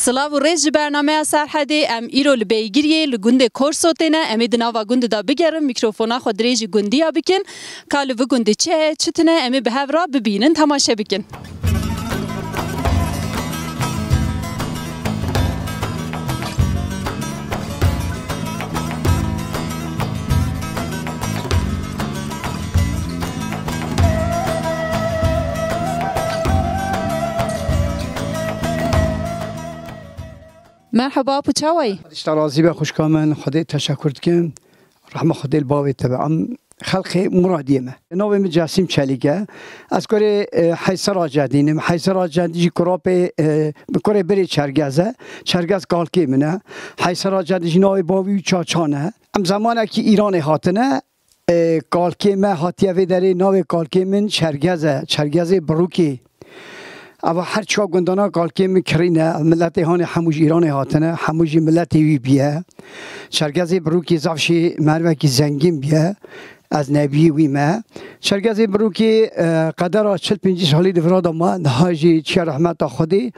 سلاو و ریج برنامه سرحدی ام ایرو لبیگیریه لگنده کورسوتینه امی دناوا گنده دا بگرم میکروفونا خود ریج گندی ها بکن کالو و گنده چتنه امی به هفرا ببینن تماشه بکن. مرحبا پوچاوی. اشترازی به خوشکامن خدای تشکر کن رحم خدای الباوی تبعم خلق مرادیه ما نوم جاسم چلیگه از کره حیصر جدینم حیصر جدیدی کراپ بکره بری چرگاز کالکی منه حیصر جدیدی نوع باوی چاچانه ام زمانه که ایران هاتنه کالکی ما هاتیه و داره نوع کالکی من چرگاز بروکی اما هر چه گندانا کالکی میکرینه ملت هان هموج ایران هاتنه هموج ملت وی بیه چرگاز بروکی زافشی مروه کی زنگین بیه از نبی وی ما چرگاز بروکی قدر 45 سالی دفراد ما نهاجی چه رحمت خودی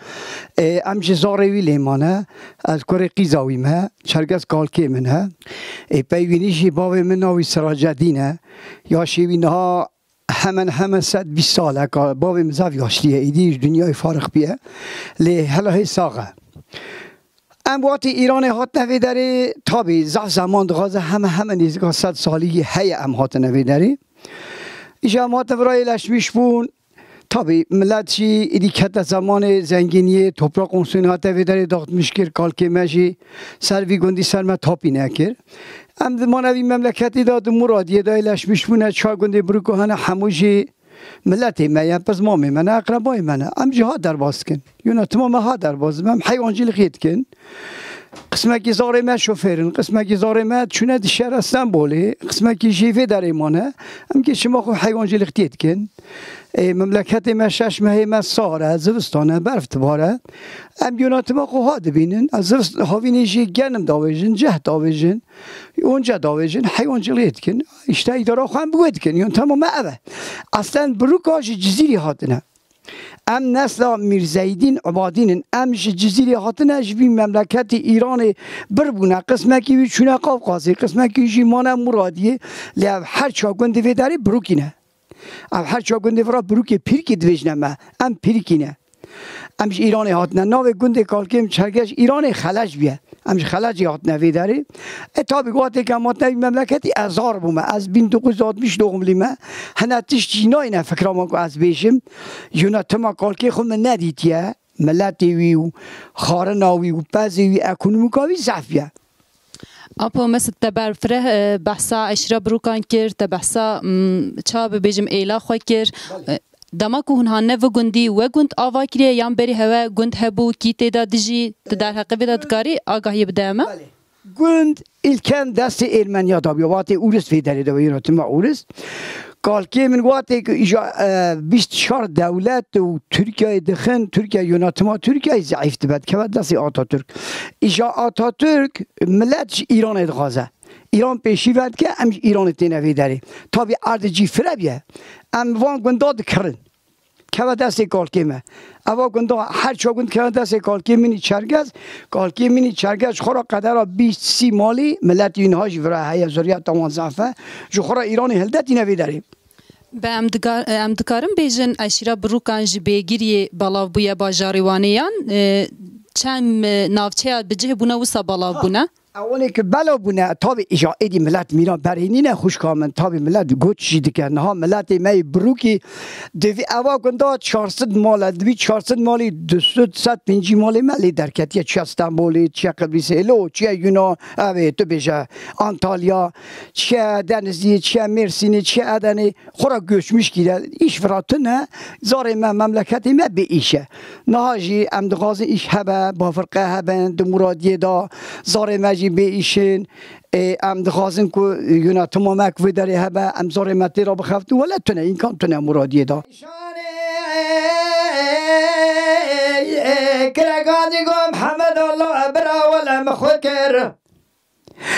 امش زاروی لیمانه از کره قیزاوی ما چرگاز کالکی منه پیوینیشی باوی من ناوی سراجدینه یا شیوی نها همه 120 ساله که بابی مزاف یاشتیه ایدیش دنیای فارغ بیه لی هلا ساقه ام وقتی ایران هات نوی داری تابی زمان دغازه همه نیزگاه 100 سالی هی ام هات نوی داری ایجا هات برای لشمیش بون تابی ملت چی ایدی کت زمان زنگینی توپراق اونسون هات نوی داری داخت مشکر کالکی مجی سروی گندی سرمه تاپی نکر ام زمانوی مملکتی داد مرادیه دای لشمیش بونه چا گندی بروکو هنه هموجی ملتی میان پس مامی منه اقربای منه ام جها در باز کن یونا تمام ها در باز من حیوانجیل خید کن قسمه کی زاره ما شوفرن قسمه کی زاره ما چونه شهر استانبولی قسمه کی جیفه در ایمانه ام که شما خو حیوانجیل خید کن مملکت ما شش ماه ما ساره زوستانه برفت باره ام یونات ما خو ها دبینن از زوست هاوینیجی گنم داویجن جه داویجن اونجا داویجن حیوانجیل خید کن اشتای دارا خو هم بگوید کن یون تمام اوه اصلا بروکاج جزیری هاتنه ام نسل میرزایدین عبادین امش جزیری هاتنه جبی مملکت ایران بربونه قسمه کی چونه قافقازی قسمه کی جیمانه مرادیه لی هر چا گنده و داری بروکینه هر چا گنده ورا بروکی پیرکی دویجنه ما ام پیرکینه امش ایران هاتنه ناو گنده کالکیم چرگش ایران خلج بیه امش خلجی هاتنه وی داری تا بگواته که هاتنه مملکتی ازار بومه از 1960 دوم لیمه هنه تیش جینای نه فکرام که از بیشم یونا تما کالکی خود من ندیدیه ملتی وی و خارناوی و پزی وی اکونومیکاوی ضعف بیه اپو مثل تبرفره بحثا اشرا بروکان کرد تبحثا چا ببیجم ایلا خواه کرد دما که هنهانه و گندی و گند آوا کریه یان بری هوا گند هبو کی تیدا دیجی در حقیقت دادگاری آگاهی بدهمه؟ گند ایلکن دست ایرمنیا دابی واتی اورست فیدری دابی یوناتما اورست کالکی من واتی که ایجا 24 دولت و ترکیه دخن ترکیه یوناتما ترکیه ضعیف تبد که دست آتاتورک ایجا آتاتورک ملت ایران ادغازه ایران پیشی ورد که ام ایران تینوی داری تا بی ارد جی فربیه ام وان گنداد کرن که دست کالکیمه اوا گندا هر چا گند که دست کالکی منی چرگز خورا قدر 20-30 مالی ملت اینهاش ورا هی زوریات تمام زعفه جو خورا ایران هلدت نوی داریم به امدکارم بیجن اشرا بروکان جبهگیری بلاو بویا با جاریوانیان چند نافچه بجه بونه و سبالاو بونه اولی که بلا بونه تابی ایجا ایدی ملت میران برینی نه خوش کامن تابی ملت گوچ شیده کرن ها ملت می بروکی دوی اوا گندا 400 مال دوی 400 مالی 250 مالی ملی درکتیه چه استانبولی چه قبریس الو چه یونا اوه تو بیجه انتالیا چه دنزی چه مرسینی چه ادنی خورا گوشمش گیره ایش فراتونه زاره مملکتی ما به ایشه نهاجی امدغاز ایش هبه با فرقه هبن دو مرادیه دا زاره مجی به ایشین ام دخوازن که یونا تمامک و داری هبه ام زار متی را بخفت ولی تونه این کام تونه مرادیه دا کرگانی گو محمد الله ابرا ولا مخوکر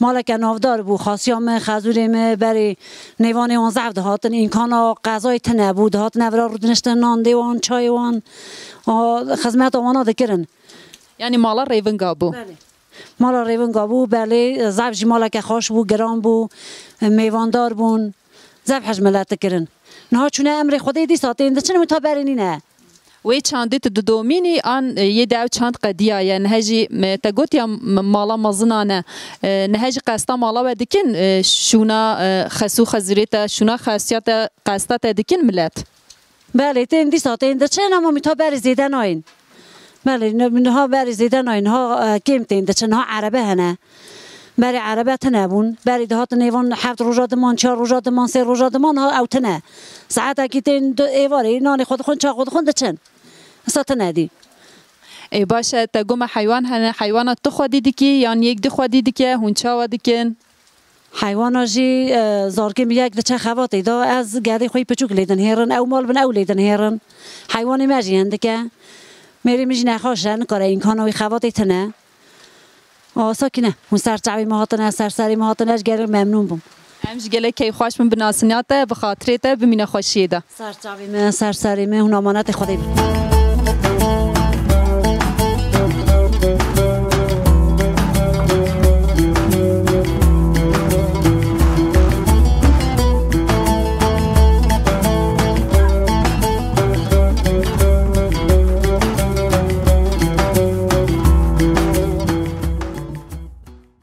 مالک نافدار بو خاصیام خزوریم بری نیوان اون زفت هاتن این کانا غذای تنه بود هات نورا رو دنشتن نان دیوان چای وان خدمت آوانا دکرن یعنی مالا ریون گابو مالا ریون گابو بله زفت مالک خوش بو گران بو میواندار بون زفت حجملت دکرن نه چونه امر خودی دی ساتین دچن متابرینی نه وی چاندیت دومینی آن یه دو چاند قدیا یا نهجی تگوت یا مالا مزنانه نهجی قسطا مالا و دکن شونا خسو خزریت شونا خاصیت قسطا تدکن ملت بله تین دی ساتین دچن اما میتا بر زیدن آین بله نه بر زیدن آین ها کم تین دچن ها عربه هنه برای عربه تنبون برای دهات نیوان 7 روزادمان 4 روزادمان 3 روزادمان ها او تنه ساعت اکیتین ایواری نان خود چا خود دچن ساعت ندی ای باشه تا گم حیوان هنه حیوانات تو خودی دیکی یعنی یک دی خودی دیکی هونچا و دیکن حیوانا جی زارکم یک دچه خواتی دا از گردی خوی پچوک لیدن هرن او مال بن او لیدن هرن حیوانی مجی هنده که میری میجی نخواشن کاره این کانوی خواتی تنه ساکنه اون سرچاوی مهاتنه سرسری مهاتنه اش گرم ممنون بوم همش گله کی خوش من بناسنیاته به خاطرته بمینه خوشیده سرچاوی من سرسری من اون امانت خودی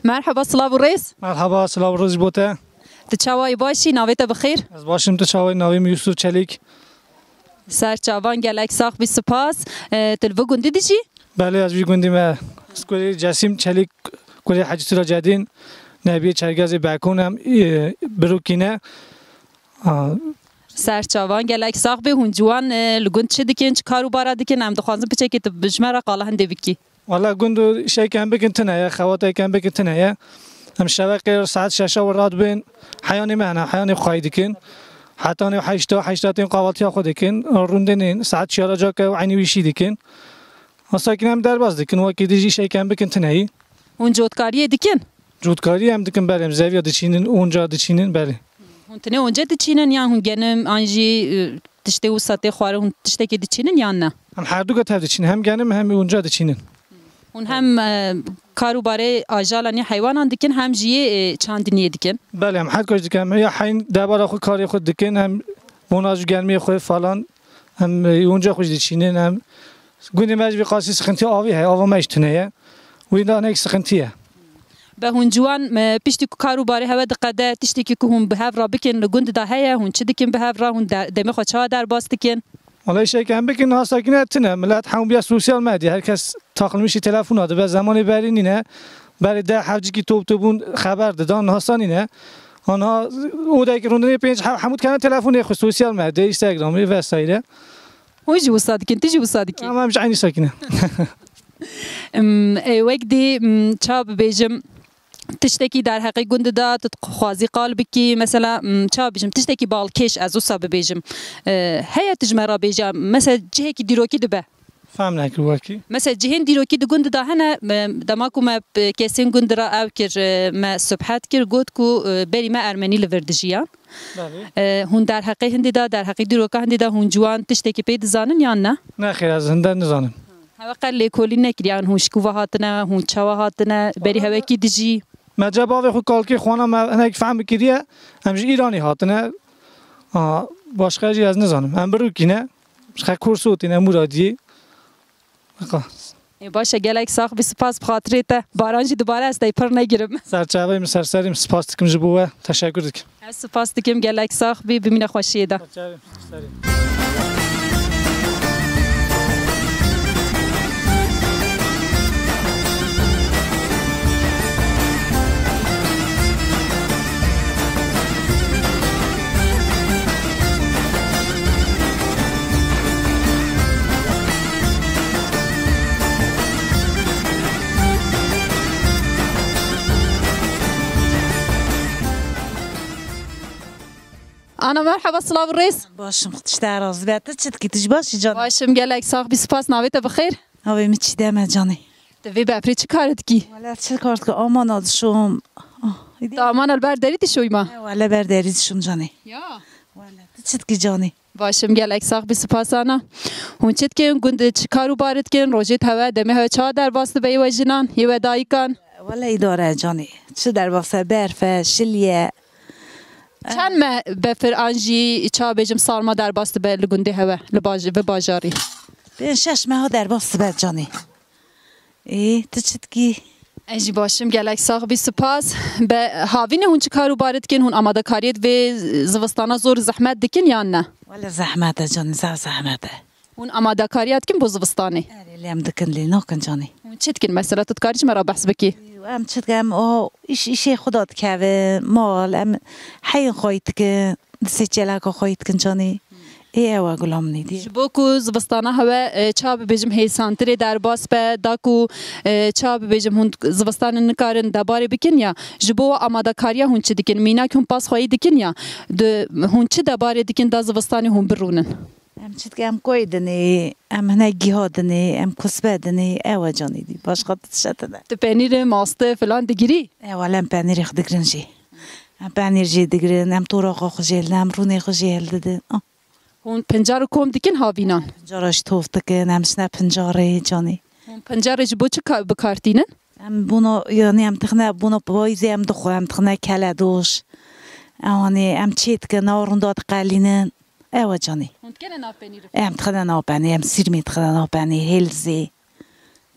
مرحبا صلاح الرئيس مرحبا صلاح الرئيس بوته تشاوي باشي ناويته بخير از باشم تشاوي ناویم یوسف چلیک سر چاوان گلک ساخ بی سپاس تلو گندی دیجی بله از وی گندی ما اسکولی جسیم چلیک کلی حج سرا جدین نبی چرگاز بکونم بروکینه سر چاوان گلک ساخ بی هونجوان لگند چه دیکن چه کارو بارا دیکن هم دخوازم پچه که بجمه قاله هنده بکی والله گندو شيء كان بكن تنايا خواتي كان بكن تنايا هم شبكة ساعات شاشة وراد بين حياني معنا حياني خايدكن حتى أنا حيشتاتين قواتي أخذكن روندين ساعات شيارا جاك وعيني ويشيدكن أصلاً هم درباز دكن وكيد يجي شيء كان بكن تناي هون جودكاري دیکن جودكاري هم دكن بالهم زاوية دشينن اونجا دشينن باله هون تنه اونجا دچینن یا هون گنم آنجی تشته و ساته خواره هون تشته که دچینن یا نه هم هر دو قطعه دشين هم جنم هم اونجا دشينن هون هم کاروباره آجالانی حیوانان دیکن هم جیه چاندنیه دیکن بله هم حد کاش دکن یا حین درباره خود کاری خود دکن هم مناج گرمی خود فلان هم اونجا خوش دچینن هم گونی مجبی قاسی سخنتی آوی های آوا مشتنیه و این دانه یک سخنتیه به هون جوان پیشتی که کاروباره هوا دقیقه تشتی که هون به هفرا بکن لگند ده هیا هون چه دیکن به هفرا هون دمی خود چه در باز دیکن والله شيء كان بكن ها ساكنه تنه ملات حوم بيا سوسيال ميديا هر کس تاقل میشی تلفن هاده به زمان برینینه برای ده حوجی که توبون خبر دادن هستانینه آنها اودای که روندنی پنج حمود کنه تلفن خود سوسیال ميديا اینستاگرامی و سایر هوجي وصادكين تجي وصادكين ما مش عيني ساكنه وقتی چاب بیجم تشتکی در حقیقت گند دا تخوازی قالبکی مثلا چاب بیجم تشتکی بالکش از اوسا بیجم هیا تجمرا بیجم مثلا جهه کی دیروکی دبه فهم نکرد وکی مثلا جهین دیروکی د گند دا هنه دماکو ما کسین گند را او کر ما صبحت کر گود کو بری ما ارمنی لوردجیان هون در حقیقت هندی دا در حقیقت دیروکا هندی دا هون جوان تشتکی پید زانن یا نه نه خیر از هندن نزانم هوا قل کولی نکریان هون شکوه هاتنه هون چوا هاتنه بری هوا کی دجی مجاب آوی خود کال که خوانا ما هنگ فهم بکریه همش ایرانی هاتنه باشقه جی از نزانم هم برو کینه خیلی کورسوتینه مرادی باشه گلک ساخ بی سپاس بخاطریته بارانجی دوباره است ای پر نگیرم سرچاوی سرسریم سپاس دکم جبوه تشکر دکم سپاس دکم گلک ساخ بی بمینه خوشیده أنا مرحبا صلاح الرئيس باشم تشتغل از بیات چت کی تجباش جان باشم گلک ساخ بی سپاس ناویت بخیر هاوی میچیده ما جانی دوی بپری چی کارت کی ولی چه کارت که آمانات شوم دامان البرداری شوی ما ولی برداریشون جانی یا ولی چت کی جانی باشم گلک ساق بی سپاسانا هون چت کن گند چکارو بارد کن روزیت هوا دمی هوا چا در واسط به و جنان یه ودایی کن ولی اداره جانی چه در واسه برف شلیه چند مه بفر آنجی چا بجم سالما در واسط به لگنده هوا به باجاری بین 6 ماه در واسه بر جانی چت کی انجی باشم گلک ساق بی سپاس به هاوین هون چکارو بارد کن هون آماده کاریت و زوستانا زور زحمت دکن یا نه ولی زحمت جانی زحمت هون آماده کاریت کن بزوستانی اللي عم دكن لي نوكن جاني چتکن مثلا تتکارش مرا بحث بکی ام چتكم ايش خدات كاوه مال ام حي خويتك دسيتلاك خويتك جاني ايوا غلامني دي بوکو زوستانا هوا چا بجم هی سانتری در باس به داکو چا بجم هون زوستان نکارن دباری بکن یا جبو آماده کاریا هون چی دکن مینا کن پاس خوایی دکن یا هون چی دباری دکن دا زوستانی هون برونن ام چتكم كويدني ام هنا جهادني ام كسبدني ايوا جاني دي باش قد تشتنا تو پنیر ماسته فلان دگیری ايوا لم بانير خدكرنجي ام بانير جي دگرن ام طرق خجل ام روني خجل دد هون پنجار کوم دکن هاوینان جارش توفتكن ام سنا پنجاري جاني هون پنجار جبو چه بکارتینن ام بونو يعني ام تخنا بونو بايزي ام دخو ام تخنا كلادوش اواني ام تشيتك نورن دات قالينن ايوا جاني هون کنه نا پنیر ام تخنا ناباني ام سيرمي تخنا ناباني هيلزي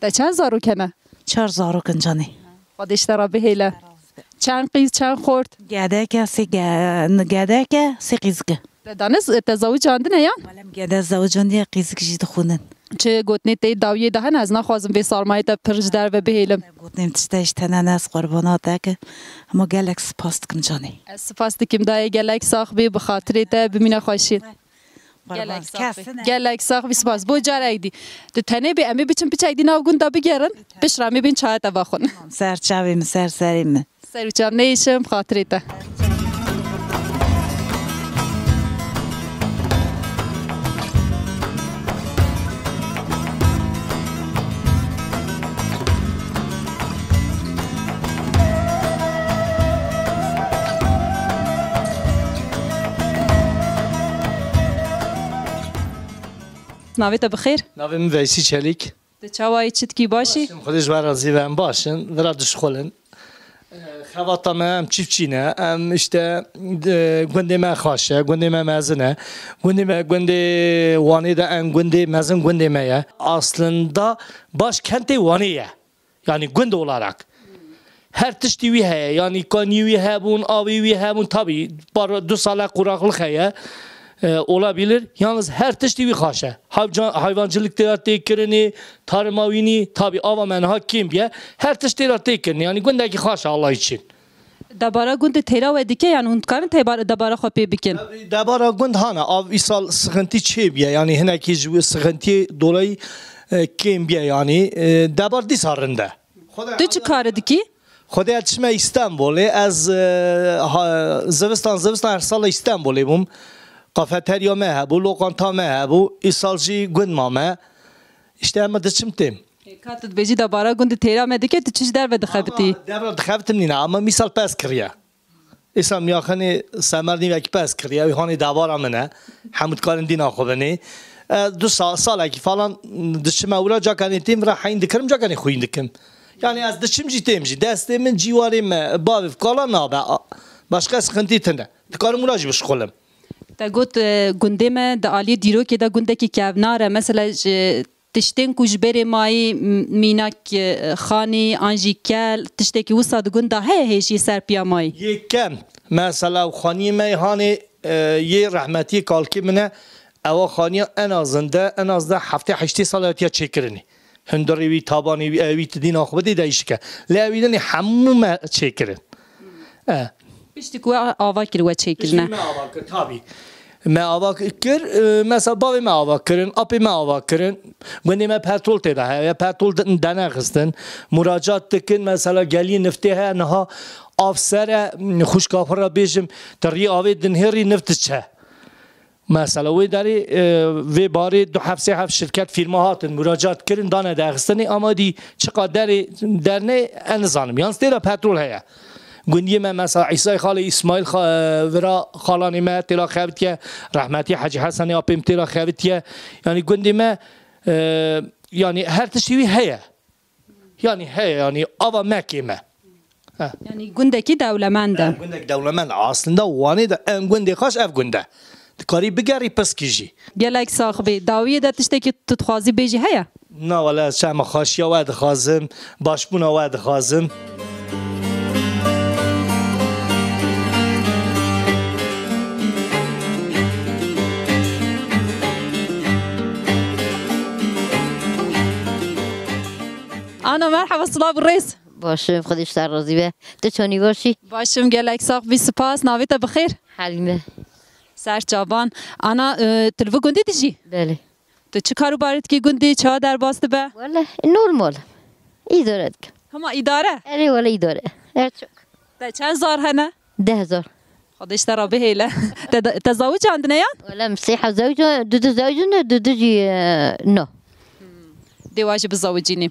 تا چند زارو کنه 4000 كن جاني خودش ترا به هیله چند قیز چند خورد قعداك سيقيزك دانس تزوج عندنا یا ولم قعدا زوجان قيزك جي دخونن چه گوتنی تی داویه دهن از نخوازم به سالمای تا پرج در و بهیلم قلت تشتاش تناناس قرباناتك اما قالك سباست كم جاني سپاس دکیم دای گلک ساخبی بخاطر تا ببینه خوشید گلک ساخبی سپاس بو جاره دی تو تنه به امی بچم پیچ ایدی ناو گوندا بگیرن بشرامی بین چای تا بخون سر چاویم سر سریم سر چار نیشم خاطر تا ناویت بخیر ناویم ویسی چلیک چاوای چت کی باشی خودش برازی و ام باشن ورا دشخولن خواتا ما ام چیفچینه ام اشته گنده ما خاشه گنده ما مزنه گنده وانی ده ام گنده مزن گنده مایه aslında başkenti vaniye yani gönde olarak her tişti vi heye yani kani vi hebun abi vi hebun tabi bar 2 sala kuraklık heye olabilir. Yalnız her tişti bir haşa. Hayvancılık tekirini, tarımavini, tabi avamen hakim diye her tişti tekirini. Yani gündeki haşa Allah için. Dabara günde tera ve dike yani hunkarın dabara xapı bikin. Dabara günd hana av isal sıkıntı çebiye yani heneki sıkıntı dolayı kim biye yani dabar disarında. Tu çıkarı diki? خودی چشمه استانبولی از زوستان هر سال استانبولی بوم کافتریا مه هبو لوکانتا مه هبو ایسالجی گند مامه işte ama dışımtım. Katı beji da bara günde tera medike tu çiş der ve dxabti. Der dxabtim nina ama misal pas kiriye. İslam yakını semerni ve pas kiriye. Hani davara mene Hamid Karin dina xobani. 2 سال ki falan dışıma uğrayacak anitim rahayin dikerim cakani xuyin dikim. Yani az dışımcı temci destemin civarım bavif kalan nabe başka sıkıntı tende. Dikarım uğrayıcı bişkolum. تا گوت گنده ما د عالی دیرو که دا گنده که کابناره مثلا تشتین کجبر مای میناک خانی آنجی کل تشتی که وسط گنده هیچی سر پیا مای یکم مثلا خانی میهانی یه رحمتی کالکی منه اوا خانی en azında hafta 8 سالاتیا چکرنی هندری وی تابانی وی تدین آخو بدی دایش که لیویدنی همو ما چکرن بیشتی که آوا کر و چکرنه ما آوا کر تابی ما آوا کر مثلا باوی ما آوا کرن اپی ما آوا کرن گندی ما پترول تیده ها یا پترول دنه خستن مراجعات تکن مثلا گلی نفته ها نها افسر خوشکافر را بیشم تری آوی دنهری نفت چه مثلا وی داری وی باری 2-7 شرکت فیرما هاتن مراجعات کردن دانه داغستانی اما دی چقدر درنه انزانم یانس دیره پترول هیا گندی ما مثلا عیسی خال اسماعیل ورا خالانی ما تلا خابتیه رحمتی حاجی حسن آپیم تلا خابتیه یعنی گندی ما yani her tişevi heye. Yani heye yani ava mekime. Yani gündeki devlemende. Gündeki devlemen aslında vani da en günde kaç ev günde. Kari bigari peskiji. Gelek sahibi daviye de tişteki tutxazi beji heye. Ne valla şama xaşya ve dixazim, başbuna ve dixazim. Ana merhaba Sıla Reis. باشم خودش در راضی به تو چانی باشی؟ باشم گلک sahibi سپاس ناویت بخیر. حلیمه سر جوان. Ana تلو گندی دیجی. بله تو چه کارو بارید کی گندی چه در باسته به؟ والا نورمال اداره کن Hama idare. اری والا اداره ارچک ده چند زار هنه؟ 10,000 خودش در به هیله. تزوج عندنا یان؟ ولا مسيحة زوجة دو زوجنا دو جي نو دیواج بزوجینی.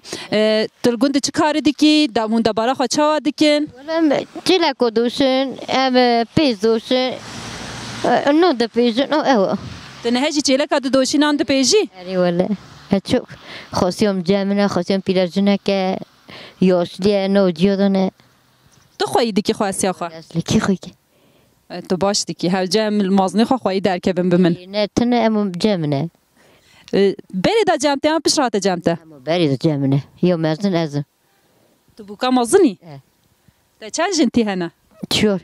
تل گندی چه کاری دیکی؟ دامون دبارا خود چه دیکن؟ ولا تلاكو دوشن ام بيز دوشن نو ده بيجن او او تنهجی چیله کد دوشین آن پیجی؟ اری والا ارچک خاصيوم جامنا خاصيوم پیرجنه که یاشلیه نو جیادانه تو خواهی دیکی خواستی آخه؟ اصلی کی خوی که تو باش دیکی هر جمع مازنی خواهی در که بم بمن. نه تنه ام جامنه بری دا جمعته هم پیش رات جمعته. اما برید جامنه یا مزن ازم تو بوکا مازنی؟ اه. ده چند جنتی هنه؟ چور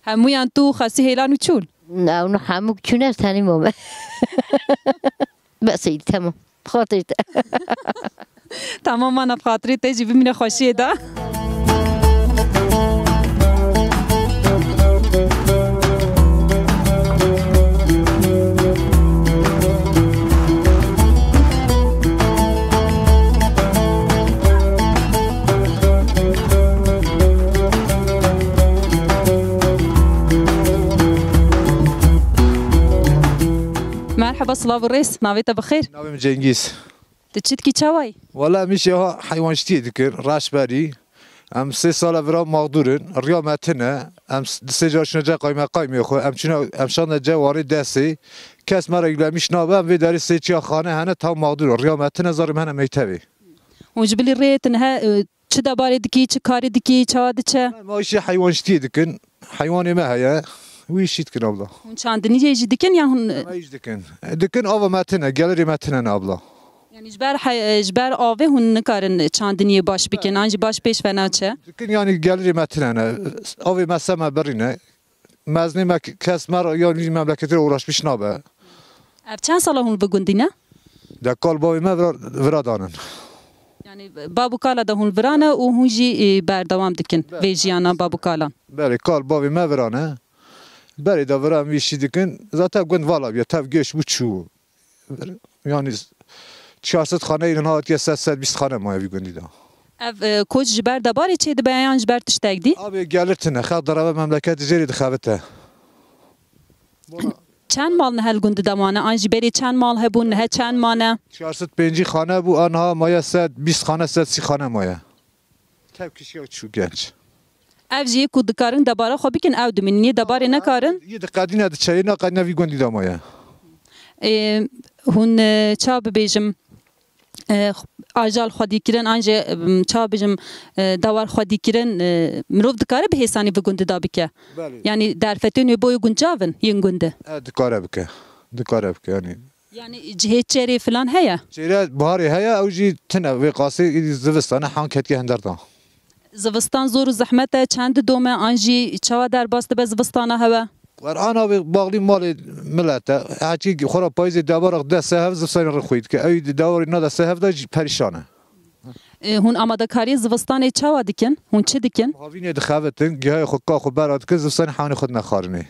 همویان تو خاصی هیلان و چول؟ نه اونو همو چونه از تنی مومه بس اید تمام خاطرت تمام من بخاطری تیجی بمینه خوشیه دا. مرحبا صلاة الرئيس ناويتا بخير ناویم جنگیز تشيت كي تشاوي والا میشه ها حیوانشتی دکن راش بری ام 3 سال ورا مقدورن ریامتنه ام 3 جاشون جا قایمه خو ام چون ام شان جا وارد دستی کس مرا گلمیش نابه ام وی داری 3 چیا خانه هنه تا مقدور ریامتنه زارم هنه میتوی وجبلي ريت انها چه دباري دكي چه كاري دكي چه دچه ماشي حیوانشتی دکن حیوانی ما هيا ويشيت كن ابلا هون چاندني يجي دكن يا هون ما يج دكن اوا متنه گالری متنه ابلا يعني جبر آوه هون نکارن چاندنی باش بکن آنج باش پیش فنا چه دكن يعني گالری متنه اوی مسما برینه مزنی ما کس مرا یعنی مملکتی رو اوراش بیش نابه اف چند ساله هون بگندینه در کال باوی ما ورا دانن يعني بابو كالا ده هون فرانه و هون جي بردوام دكن ويجيانا بابو كالا بله کال باوی ما ورانه بله دا ورا میشی دکن زاتا گند والا بیا تف گوش بو چو یعنی 400 خانه اینها که 120 خانه ما بی گندی دا اف کوچ جبر دباري چه ده بیان جبر تشتاق دی آبی گالرتنه خد درابه مملکت جری دخابته چند مال نه گند دمانه آنج بری چند مال هبون نه چند مانه 450 خانه بو آنها مایه 120 خانه 130 خانه مایه تف کشی چو گنج اف جي كو دكارن دبارا خو بكن او دمني دباري نكارن یه دقیقی ند چای نه قد نوی گندی دا مایه هون چا ببیجم آجال خودی کرن آنجا چا ببیجم دوار خودی کرن مروف دکاره به حسانی و گنده دا بکه یعنی در فتون بوی گنجاون ین گنده دکاره بکه یعنی جهت چری فلان هيا چیره بهاری هيا او جی تنه وی قاسی زوستانه حان کتگه هندردان زوستان زور و زحمت چند دومه آنجی چا در باست به زوستانه هوا انا باغلی مال ملت حاجی خورا پایز دبار ده سهف زفسان رخوید که ای داوری نه ده سهف ده پریشانه هون آماده کاری زوستان چا دکن هون چه دکن هاوینه دخاوتن گه خو کا خو برات که زفسان حانی خود نخارنه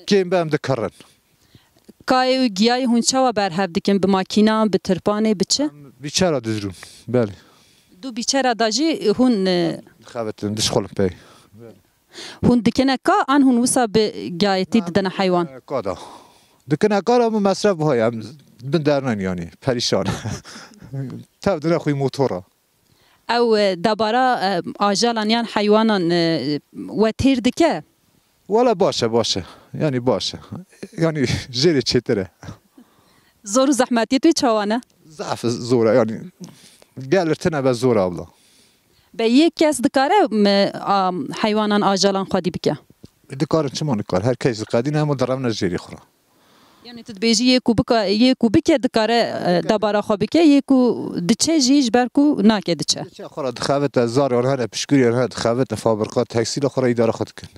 کیم بهم دکرن کای گیای هون چا بر هف دکن به ماکینا به ترپانه بچه بیچاره دزرون بله دو بیچاره داجی هون دخاوتن دشخلم پی هون دکنه که آن هون وسا به گایتی ددن حیوان کادا دکنه کارم مصرف هایم بندرنن یعنی پریشان تبدیل خوی موتورا او دبارا آجالان یان حیوانان و تیر دکه ولا باشه يعني باشه يعني جري تشتره زور و زحمتی توی چوانه ضعف زوره يعني قال ارتنا بالزوره والله به یک کس دکاره حیوانان آجالان خودی بکه دكار شو ما نكار هر كيس قاعدين هم ضربنا الجيري خرا یعنی تو بیجی یکو بکه دکاره دبارا خو بکه یکو دچه جیش برکو ناکه دچه چه خرا دخوت زار اور هر بشكوري اور هر دخوت فابرقات تكسيل خرا اداره خود کن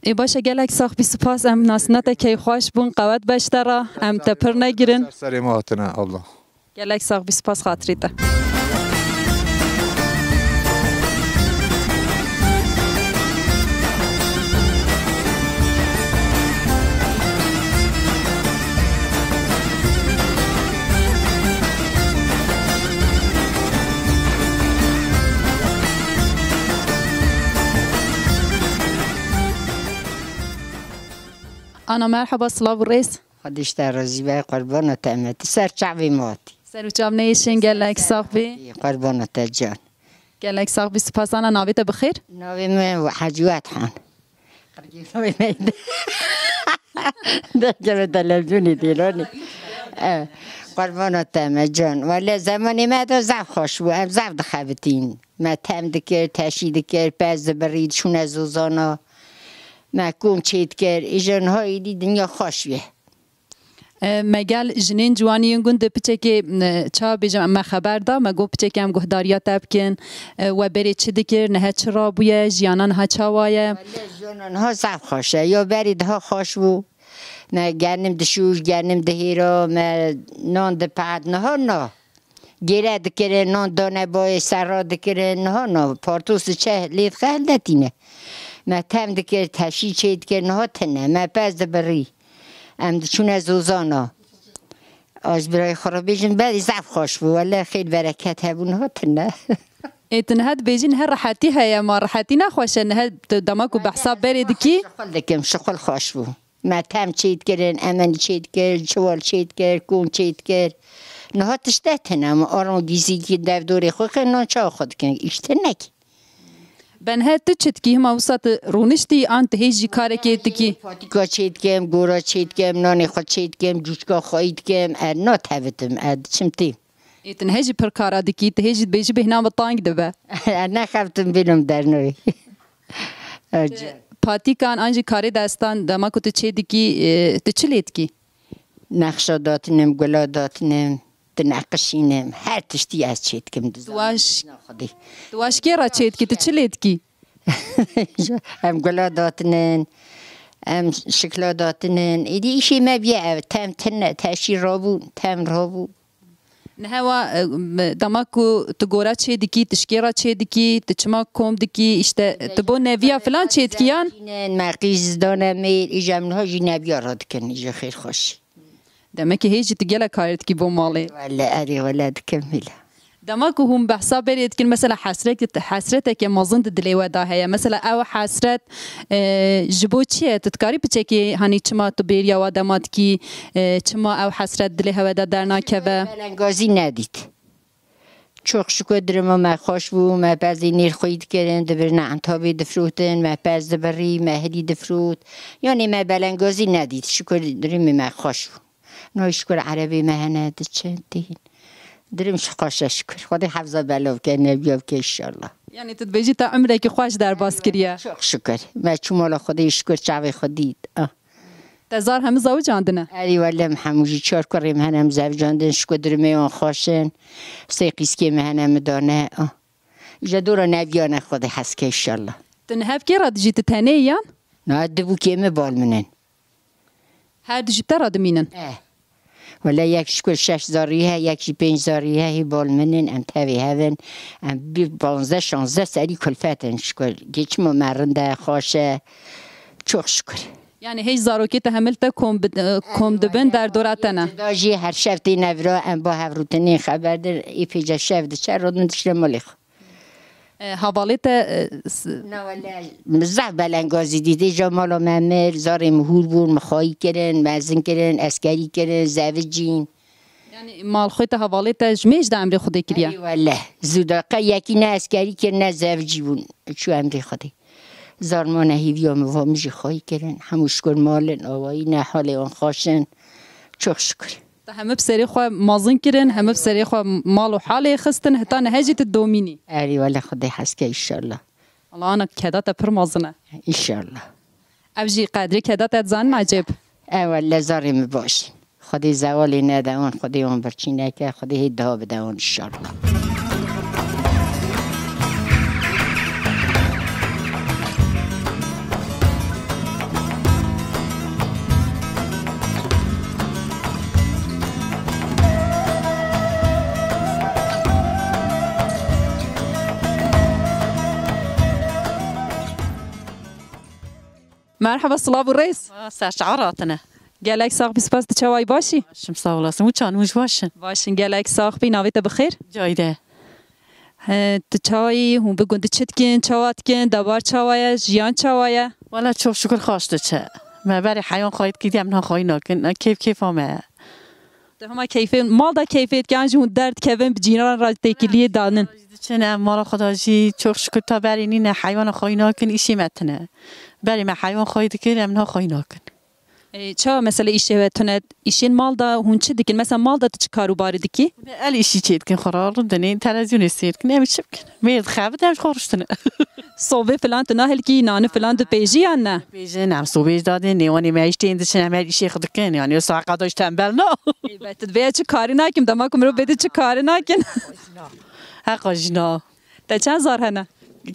ای باشه گلک ساخ بی سپاس ام ناسنت کی خوش بون قوت بشتره ام تپر نگیرن سر ما هاتنا الله گلک ساخ بی سپاس خاطریته أنا مرحبا صلاة الرئيس خديش ترزي بقى قربانة تأمتي سر شعبي ماتي سر وشام نيشن قال لك صاحبي قربانة تجان قال لك صاحبي سباس أنا نابته بخير ناوي ما حاجوات حان خرجي ناوي ما ده جاب تلفزيوني ديروني قربانة تأمجان ولا زماني ما ده زعف خوش و زعف دخابتين ما تام دكر تشي دكر باز بريد شون زوزانا ما كون چیت کر ایجان های دی دنیا خوشیه. مگل جنین جوانی گند پیچه که چا بیجم ما خبر دا مگو پیچه که هم گهداریات تبکن و بری چی دکر نه چرا بویه جیانان ها چاوایه. جیانان ها صف خوشه یا برید ها خوش بو. ما گرنم دشوش گرنم دهیرا ما نان دپاد نه گیره دکره نان دانه بای سر دکره نه پارتوس چه لید خیل نتینه. ما تام دکر تشی چید کر نه تنه ما پس دبری ام چون زوزانا آج برای خرابیجن بعدی زعف خوش بود ولی خیلی برکت هبون ها تنه تنهد بیجین هر راحتی هیا ما راحتی نخوشه نه دماغو بحساب برید کی شغل دکم شغل خوش بود ما تام چید کرن امن چید کر چوال چید کر کون چید کر نه تشته تنه ما آرام گیزی کی در دوری خود نه چا خود کن ایشتنه کی بنها تشت کی هم وسط رونشتی انت هیچی کار کیت کی پاتیکا چید کم گورا چید کم نانی خود چید کم جوجکا خواهید کم نه تفتم چمتی ایتن هیچی پر کار دکی ته هیچی بیچ بهنام تانگ دبه نه خفتم بینم در نوی پاتیکان آنجی کاری دستان دما کو تچه دکی تچلیت کی نقشا داتنم گلا داتنم نقشینم هر تشتی از چید کم دواش کی را چید کی تچلیت کی هم گلا داتنن هم شکلا داتنن ایدی ایشی ما بیه تم تنه تشی رابو تم رابو نه وا دماکو تگورا چید کی تشکیرا چید کی تچما کوم دکی اشته تبو نویا فلان چید کیان مقیز دانه میل ایجام نه جی نبیا راد کن ایجا خیر خوش دمك هيجي تجيلا كارت كي بومالي ولا أري ولا تكملها دمك هم بحساب بريد كل مثلا حسرتك ما ظنت دلي ودا هي مثلا أو حسرت جبوتشي تتكاري بتشكي هني كما تبيريا ودمات كي كما أو حسرت دلي هودا درنا كذا أنا غازي ناديت çok şükür ما خوش بو ما بعضی نیر خوید کردن دبرنا عن تابی دفروتن ما بعض دبری ما هدی دفروت یعنی ما بلنگازی ندید شکر دریم ما خوش بو نه شکر عربی ما هنده چندین دریم شکاش شکر خدا حفظه بلو که نبیاب که انشالله یعنی تدبیجی تا عمرك خوش در باز کریه çok şükür ما چمالا خدای شکر چاوی خودید تزار هم زوج عندنا أري ولا محموجي شار كريم هنا مزوج عندنا شكدر ميون خاشن سيقيس كي مهنا مدانة جدورا نبيانا خذ حسك إن شاء الله تنهب كي راد جيت تانيا نادبو كي مبال منن هاد جبت راد مينن ولا يك شكل شش زاريها يك شي بين زاريها هي بال منن أم تبي هذن أم ببانزة شانزة سالي كل فاتن شكل جيش ممرنده خاشه çok şükür. Yani hiç zaroki tahammülte kom dibin der doratana. Daji her şefti nevra em ba havrutini haberdir ipice şefdi çarrodun dişlemolik. Havalite ne valla mizah belengazi didi Cemal Memir zar مهور بون مخایی کردن مزن کردن اسکری کردن زوجین یعنی مال خودت حواله تجمیش در امر خودی کردی والله زوداقه یکی نه اسکری که نه زوجی بون چو امر خودی زارمان هیویام و میجی خواهی کردن هموش کن مالن آوایی نه حال آن خاشن چخ شکر همه بسری خواه مازن کردن همه بسری خواه مال و حال خستن حتی نهجت دومینی اری والله خدای هست که ایشالله الله انا کدات پر مازنه ایشالله ابجی قدری کدات زن عجب والله زارم باشین خدای زوالی ندهون خدای اون برچی نکه خدای هیده بدهون ایشالله مرحبا صلاب الرئيس سرشعاراتنا قالك صاحبي سباس تشواي باشي شم صاولاسم وچان مش باشن باشن قالك صاحبي ناويت بخير جايده تشاي هم بگوند چتکن چواتکن دبار چوایا جیان چوایا ولا çok şükür خاشته چه ما برای حیوان خواهید که دیم نه خواهی نکن کیف همه هما کیفیت مال دا کیفیت گنج هون درد کبن بجینان را تکلیه دانن چنه مال خدا جی çok şükür تا برای نین حیوان خواهی نکن ایشی متنه برای ما حیوان خواهید که دیم نه خواهی نکن چه مثلا ایشه و تنت ایشین مال دا هون چه دیگه مثلا مال دا چه کارو باری دیگه ال ایشی چه دیگه خرار دنین تلویزیون استید که نمیشه بکن میاد خواب دمش خورشتنه صوبه فلان تو نه کی نان فلان تو پیجی یا نه پیجی نم صوبه داده نیوانی میشته این دشن همه ایشی خود کن یعنی ساعت داشت تنبل نه البته به چه کاری نکیم دما کم رو بده چه کاری نکن حقش نه تا چند زار هنه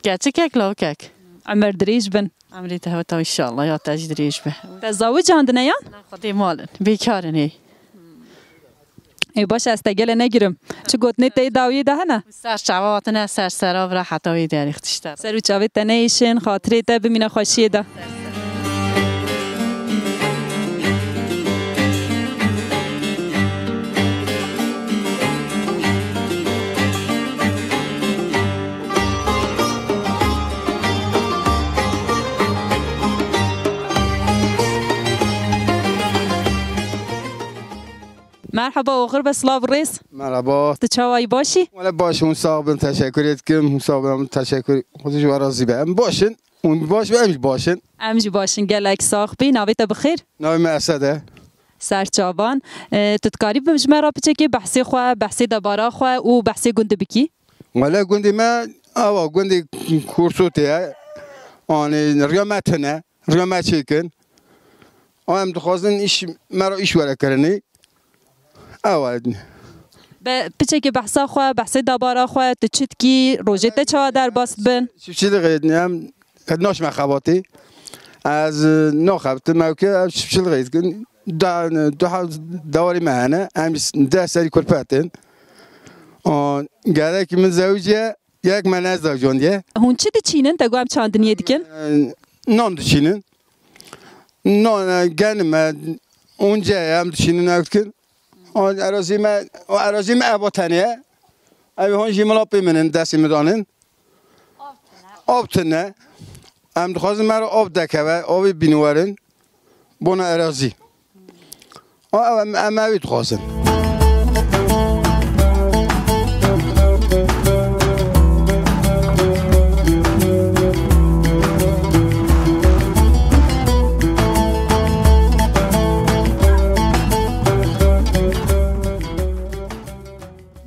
گچه کک لاکک عمر دریج بن عمری ته تا ان شاء الله یا تاج دریج به تزوج عندنا یا خدای مالن بیکارنی ای باشه استگل نگیرم چه گوتنی تی داوی ده نه سر شواتنا سر سرا و حتاوی در اختشتر سر چاوی تنیشن خاطری ته ببینه خوشی ده مرحبا وغرب اسلاف الرئيس مرحبا تشاوي باشي ولا باش مصاب تشكر يتكم مصاب تشكر خودش ورازي بهم باشن اون باش بهم باشن امجي باشن قالك صاحبي ناويت بخير ناوي مسعده سرچاوان تتکاری بمجمع بچکی بحثی خو بحثی دبارا خو او بحثی گند بکی ولا گندی ما آوا گندی کورسوته آن ریامتنه ریامت چیکن آم دخوازن ایش مرا ایش وره کرنی آواد بچکی بحثا خو بحثی دبارا خو تچتکی روزته چا در باست بن چی دقیقه نیم ناش مخواتی از نخبت موقع چی دقیقه کن داری مهنه امس ده سری کرپاتن آن گره که من زوجه یک من از زوجانیه هون چی دچینن تا گویم چاندنیه دیکن نان دچینن نان گنم اونجا هم دچینن نکن آن عراضی ما اباتنیه ای هون جملا پیمنن دستی مدانن آب تنه هم دخواست مرا آب دکه آب بینوارن بنا عراضی اما اوید خواستن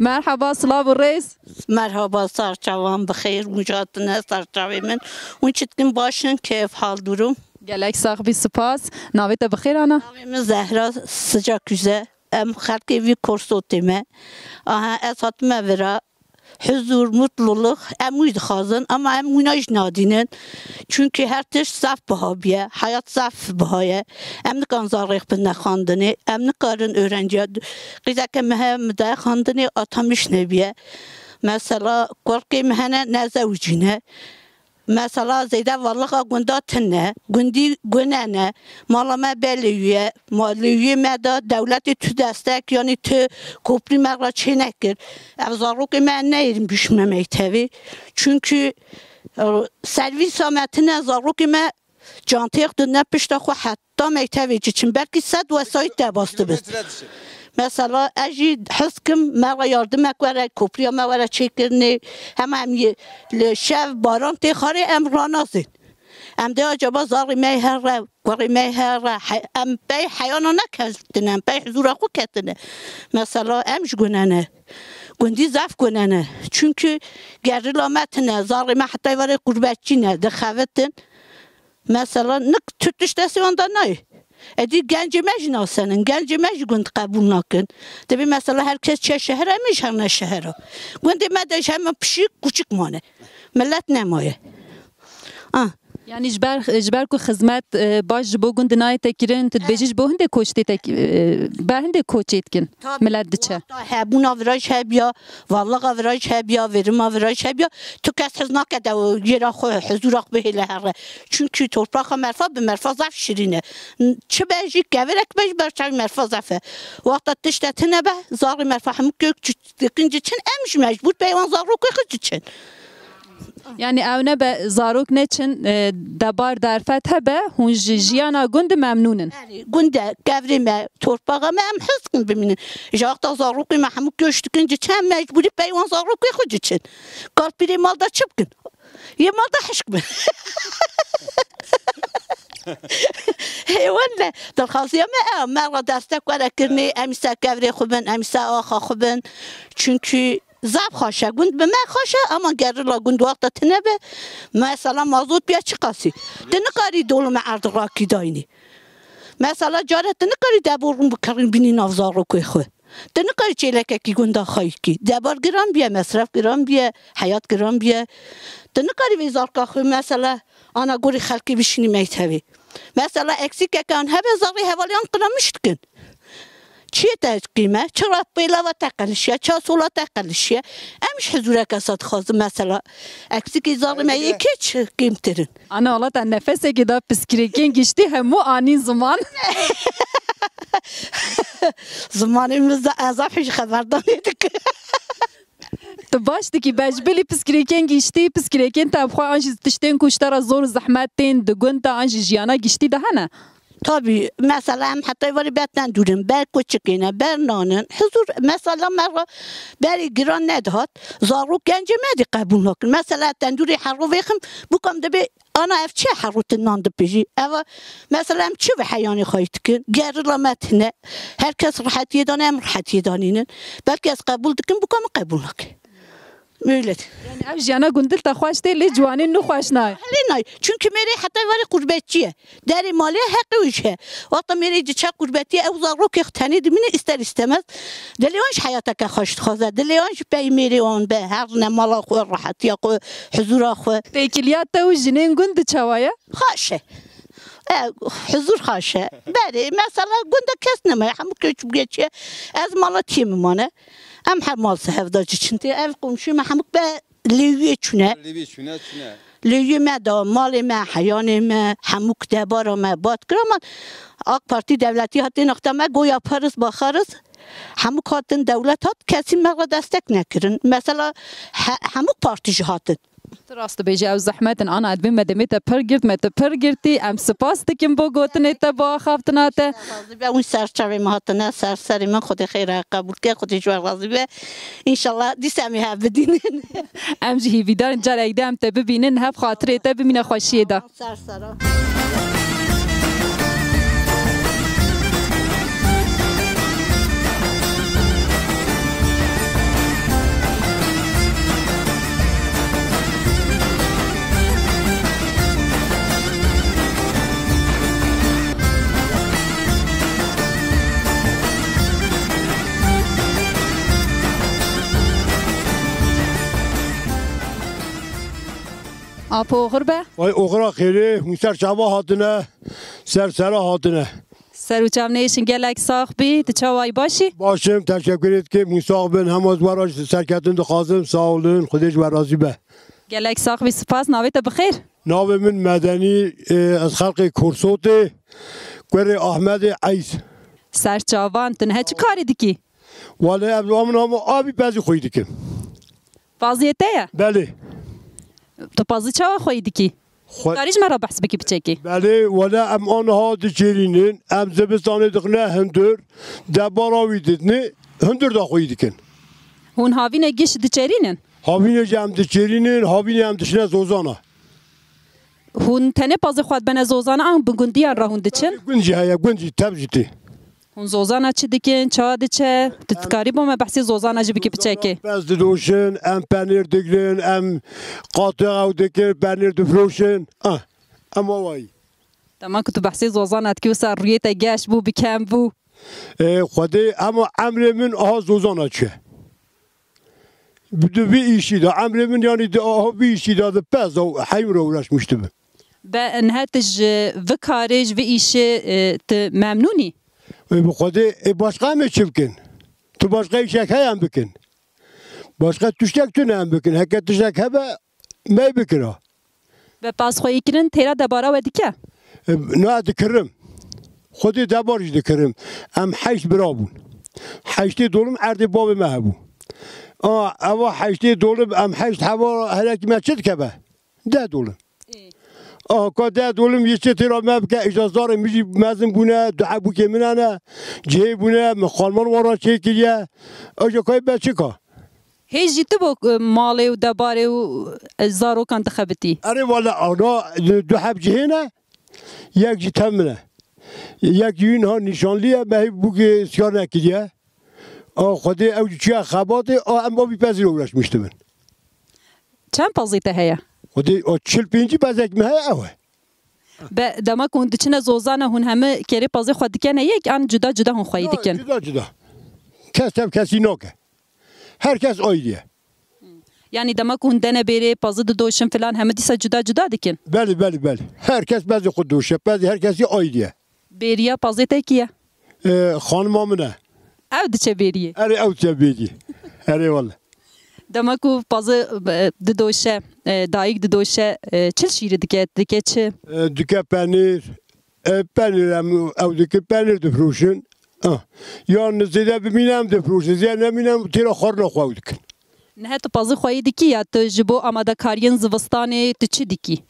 مرحبا صلاب الرئيس مرحبا سرچاوان بخیر مجادنه سرچاوی من اون چتکن باشن کیف حال دورم گلک صاحبی سپاس ناویت بخیر آنا ناویم زهرا sıcak güze em xalqi vi kursotime aha esatme vera huzur mutluluk em uydu xazın ama em uynaj nadinin çünkü her tiş saf bahabiye hayat saf bahaye em nikan zarıq binne xandını em nikarın öğrenciye qizake mehemde xandını atamış nebiye mesela korki mehene nezevcine mesela zeyde vallaha gunda tenne gundi gunene malama belüye malüye meda devleti tü destek yani tü kopri merra çenekir evzaruk men neyrim düşmemek tabi çünkü servis ametine zaruk me cantiq dünne pişta xo hatta mektebi için belki sad vesayet de bastı biz مثلا اجی حس کم ما یاردم کوره کوپریا ما وره چیکرنی هم شب باران تخاره ام رانازین ام ده اجابا زاری مهر قری مهر ام بی حیانا نکردن ام بی حضور خو کردن مثلا امش گننه گندی زف گننه چونکه گریلا متنه زاری ما حتی وره قربتچی نه دخوتن مثلا نک ترتش دستیوان دا نه ادی گنج مجناسنن گنج مج گند قبول نکن تبی مثلا herkes چه شهر میش هر نه شهر گند مدش هم پشیک کوچیک مانه ملت نمایه یعنی جبر کو خدمت باش بو گند نای تکرین تدبیجش بو هنده کوچتی تک بر هنده کوچیت کن ملت دچه هبون آوراج هبیا والله آوراج هبیا ورم آوراج هبیا تو کس حزنا کده و یرا خو حضور به هله هر چونکی تورپاخ مرفا به مرفا زف شیرینه چه بهجی گورک بهج برچای مرفا زفه وقت تشت تنبه زار مرفا هم کök دکنج چن امش مجبور پیوان زارو که چن یعنی اونه به زاروک نچن دبار در فتح به هون جیانا گند ممنونن گند گوری ما تورپاقا ما هم حس کن ببینن جاقتا زاروکی ما همو گشت کنج چند مجبوری پیوان زاروکی خود چن کار پیری مال دا چپ کن یه مال دا حشک بن هیوان در خاصی ما مرا دسته کنه کرنی امیسا گوری خوبن امیسا آخا خوبن چونکی زب خواشه گند به من خواشه اما گریلا گند وقت تنبه مثلا مازوت بیا چی قاسی دنکاری دولم عرض راکی داینی مثلا جارت دنکاری دبورم بکرین بینی نافزار رو که خواه دنکاری چیلکه کی گنده خواهی کی دبار گرام بیا مصرف گرام بیا حیات گرام بیا دنکاری ویزار که خواه مثلا آنا گوری خلقی بشینی میتوی مثلا اکسی که کن هبه زاری حوالیان قرامشت کن چیه تقیمه چرا بیلا و تقلشیه چه سولا تقلشیه امش حضور کسات خواست مثلا اکسی که زاری ما یکی چه قیمترین انا الله تا نفسه که دا پسکریکین گشتی همو آنین زمان زمانی مزده ازافش خبردانی دکه تو باش دکی بجبلی پسکریکین گشتی پسکریکین تا بخواه آنجی تشتین کشتر زور زحمت تین دگون تا آنجی جیانا گشتی ده هنه طبعا مثلا حتی ولی بهت ندورم بر کوچکینه بر نانن حضور مثلا مرا بری گران ندهات زارو گنج مدی قبول نکن مثلا تندوری حرو ویخم بکم دبی انا اف چه حروت نان دبیجی اما مثلا چه به حیانی خواهید کن گریلا متنه هر کس راحتی دانه ام راحتی دانینن بلکه از قبول دکن بکم قبول نکن مولد یعنی اف جانا گندل تا خوش دی لی جوانی نو خوش نای نای چونکه میری حتی ولی قربتیه دری مالی حقیقیه وقتا میری چه قربتی او زارو که تنی دمینه استر استمز دلیونش حیاتک خوش خوازه دلیونش پی میری اون به هر نمالا خو راحتی خو حضور خو پیکلیات تو جنین گند چوایا خوشه حضور خاشه بله مثلا گنده کس نمیه همون که چوبگه چیه از مالا تیم مانه ام هر مال صاحب داشتی چنتی اف قمشی ما همون به لیوی چونه لیوی ما دا مال ما حیان ما همون دبار ما باد کرمان آق پارتی دولتی هاتی نقطه ما گویا پرس با خارس همون کاتن دولت هات کسی ما دستک نکرن مثلا همون پارتی هاتن راست بیجی او زحمتن آنا ادبین مدمیت پرگرد مت پرگردی ام سپاس دکیم با گوتنیت با خافتناته به اون سرچاوی مهاتنه سری من خود خیره قبول که خودش راضی به انشالله دیسمی ها بدینن ام جهی ویدار جار ایدم تا ببینن هف خاطره تا ببینه خوشیه دا سرسرا آپو غربه؟ وای اغرا خیره اون سر چوا هاتنه سرا هاتنه سرو چاونیشن گلک ساخ بی چوای باشی؟ باشم تشکرید که مساق بن هم از براش سرکتون دخوازم ساولون خودش برازی به گلک ساخ بی سپاس ناویت بخیر؟ ناو من مدنی از خلق کرسوت گره احمد عیس سر چاوان تنها چه کاری دیکی؟ والا ابلامون هم آبی پزی خوی دیکم بازیته یا؟ بله تو بازی چه خوی دیکی؟ داریج مرا بحث بکی بچکی بله ولی ام آنها دچرینن ام زبستان دخنه هندر دباراوی دیدنی هندر داخوی دیکن هون هاوین گیش دچرینن هاوین جام دچرینن هاوین هم دشنه زوزانا هون تنه پاز خود بنا زوزانا آن بگندیان را هون دچن گنجی هیا گنجی تبجتی هون زوزانا چی دیکن چا دیچه تتکاری با ما بحثی زوزانا جی بکی بچکی پس دوشن ام پنیر دیگرن ام قاطع او دیگر پنیر دفروشن اما وای تمام که تو بحثی زوزانا کی وسر رویت گاش بو بکم بو خدای اما امر من آها زوزانا چه بدو بی ایشی دا امر من یعنی دا آها بی ایشی دا دا پس او حیم رو ورش مشتبه به انهاتج و کارج و ایشه ممنونی خدای باشقه همه چی بکن تو باشقه ایشک های هم بکن باشقه تشتک تو نه هم بکن هکت تشتک ها با می بکنه و پاس خویی کرن تیرا دبارا و دیکه نه دکرم خودی دبارش دکرم ام حیش برابون حیشتی دولم عرض باب مهبون اوا حیشتی دولم ام حیشت هوا هلاکی مچد که به 10 دولم که 10 دولم یه چه تیرا مبکه اجازدار میجی مزم بونه دعبو که منانه جه بونه مخالمان وارا چه کریه اجا که بچه که هیچ جیت با ماله و دباره و زارو کن تخبتی اره والا آنا دو حب جهنه یک جیت همونه یک جوین ها نشانلیه به بوگه سیار نکریه خودی او چیه خباته اما بی پذیر اورش میشته من چند پازیته هیا؟ خودی 45 پازیک مه اوه به دما کند چنه زوزانه هون همه کری پازی خود دیکنه یک آن جدا جدا هون خواهی دیکن جدا جدا کس هم کسی ناکه هر کس آیدیه یعنی دما کند دنه بره پازی دوشن فلان همه دیسا جدا جدا دیکن بله بله بله هر کس بعضی خود دوشه بعضی هر کسی آیدیه بریا پازی تا کیه؟ خانم منه او چه بریه؟ اره او چه بریه اره والا دما کو پازی دوشه دایک دوشه چل شیره دیگه چه؟ دیگه پنیر هم او دیگه پنیر دفروشن یا نزیده ببینم دفروشن زیاد نمینم تیرا خور نخواهی دکن نه تو پازی خواهی دیکی یا تو جبو آماده کارین زوستانه تو چی دیکی؟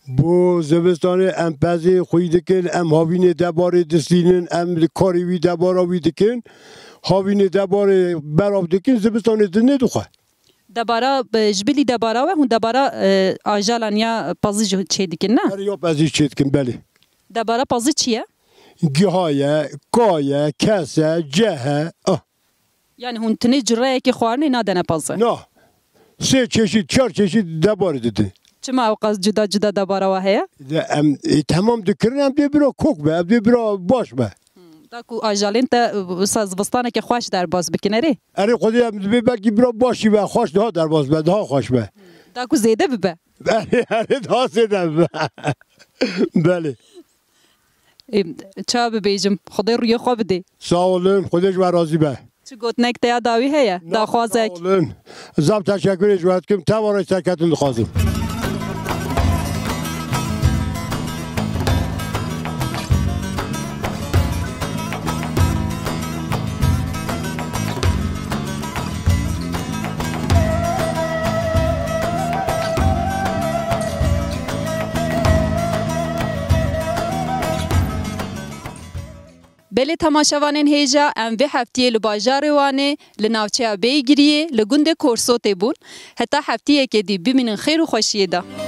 بو زوستانه ام پزی خوی دکن ام هاوین دباره دستینن ام کاریوی دباراوی دکن هاوین دباره براب دکن زوستانه دنه دخواه دبارا جبلی دبارا و هون دبارا آجالان یا پازی چه دیکن نه؟ یا پازی چه دیکن بله دبارا پازی چیه؟ گهایه، کایه، کسه، جهه یعنی هون تنه جرایه که خوارنه نادنه پازه؟ نه 3 چشید 4 چشید دباره دیده چما اوقات جدا جدا دبارا و هیا؟ تمام دکرن هم دی برا کوک به هم دی برا باش به تاکو آجالین تا زوستانه که خوش در باز بکنه ری؟ اره خودی هم دی بلکی برا باشی به خوش ده در باز به ده خوش به تاکو زیده ببه؟ اره ده زیده ببه بله چا ببیجم خدای روی خواه بده ساولن خودش و راضی به چه گوتنک تیا داوی هیا؟ دا خوازک ساولن زم تشکرش باید کم توارش ترکتون خوازم بله تماشاوانین هیجا ام به هفتیه لباجار وانه لناوچه بیگریه لگنده کورسوته بون حتی هفتیه که دی ببینن خیر و خوشیه ده